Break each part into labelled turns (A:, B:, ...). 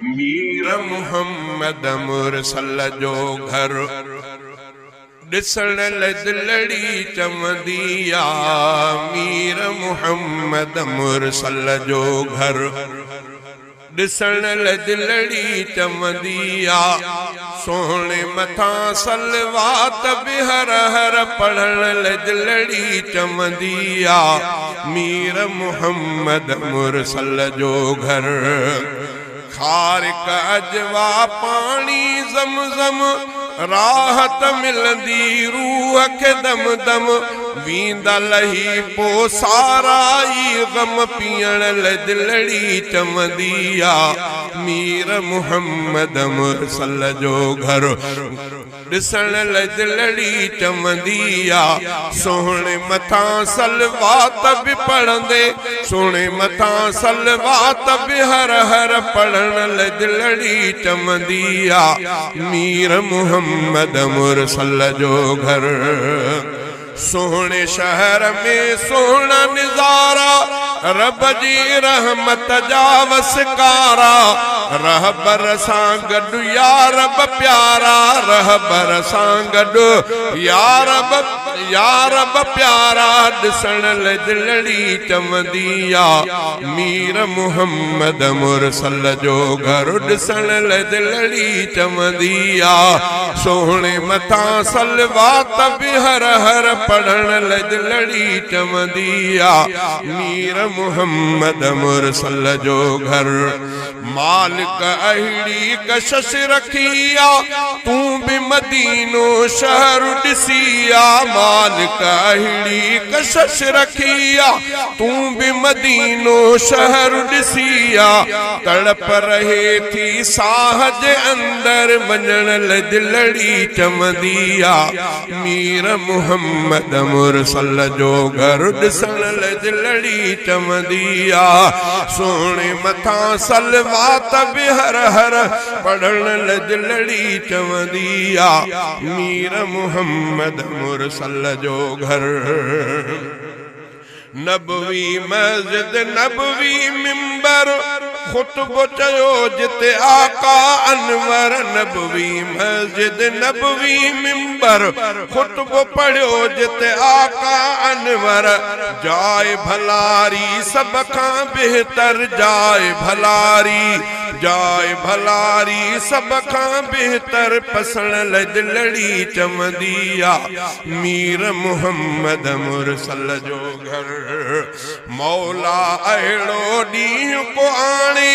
A: मीर मुहम्मद मुरसल जो घर ॾिसण दिलड़ी चमंदी आ। मीर मुहम्मद मुरसल जो घर ॾिसण दिलड़ी चमंदी आ। सोहणे मथां सलवात बि हर हर पढ़ण दिलड़ी चमंदी आ। मीर मुहम्मद मुरसल जो घर खारिक अजवा पानी ज़मज़म राहत मिलंदी रूह के दम दम वींदा लही पो सारा ई गम पियण दिलड़ी चमंदी आ। मीर मुहम्मद मुरसल जो घर ॾिसण दिलड़ी चमंदी आ। सोहणे मथां सलवात बि पढ़ंदे सोहणे मथां सलवात बि हर हर पढ़ण दिलड़ी चमंदी आ। मीर मुहम्मद मुरसल जो घर सोहणे शहर में सोहना निज़ारा रब जी रहमत जा वसकारा। रहबर सां गॾु या रब प्यारा रहबर सां गॾु या रब प्यारा ॾिसण दिलड़ी चमंदी आ। मीर मुहम्मद मुरसल जो घर ॾिसण दिलड़ी चमंदी आ। सोहणे मथां सलवात बि हर हर पढ़ण दिलड़ी चमंदी आ। मीर मुहम्मद मुरसल जो घर मालिक अहिड़ी कशिश रखी आ। तूं बि मदीनो शहर ॾिसी आ। मालिक अहिड़ी कशिश रखी आ। तूं बि मदीनो शहर ॾिसी आ। तड़प रहे थी साह जे अंदर वञण दिलड़ी चमंदी आ। मीर मुहम्मद मुरसल जो घर ॾिसण दिलड़ी चमंदी आ। सोहणे मथां सलवात बि हर हर पढ़ण दिलड़ी चमंदी आ। मीर मुहम्मद मुरसल जो घर नबवी मस्जिद नबवी मिंबर खुतबो चयो जिते आका अनवर। नबवी मस्जिद नबवी मिंबर खुतबो पढ़ियो जिते आका अनवर। जाए भलारी सब खां बेहतर जाए भलारी सब खां बेहतर पसण दिलड़ी चमंदी आ। मीर मुहम्मद मुरसल जो घर मौला अहिड़ो ॾींहुं को आणे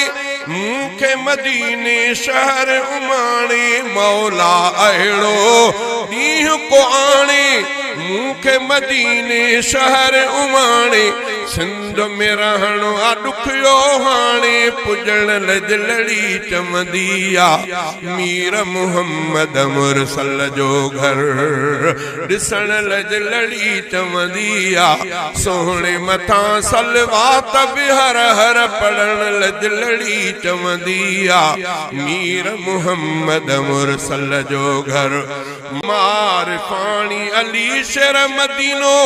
A: मूंखे मदीने शहर उमाणे। मौला अहिड़ो ॾींहुं को आणे मूंखे मदीने शहर उमाणे। सिंध में रहणो आ ॾुखियो हाणे पुॼण दिलड़ी चमंदी आ। मीर मुहम्मद मुरसल जो घर ॾिसण दिलड़ी चमंदी आ। सोहणे मथां सलवात बि हर हर पढ़ण दिलड़ी चमंदी आ। मीर मुहम्मद मुरसल जो घर मारिफाणी अली शेर मदीनो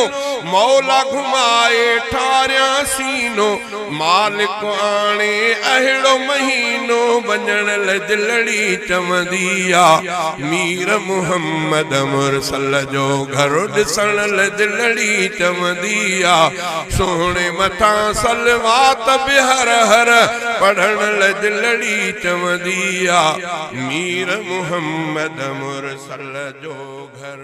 A: मौला घुमाए ठारिया सीनो। मालिक आणे अहिड़ो महीनो वञण दिलड़ी चमंदी आ। मीर मुहम्मद मुरसल जो घर ॾिसण दिलड़ी चमंदी आ। सोहणे मथां सलवात बि हर हर पढ़ण दिलड़ी चमंदी आ। मीर मुहम्मद मुरसल जो घर।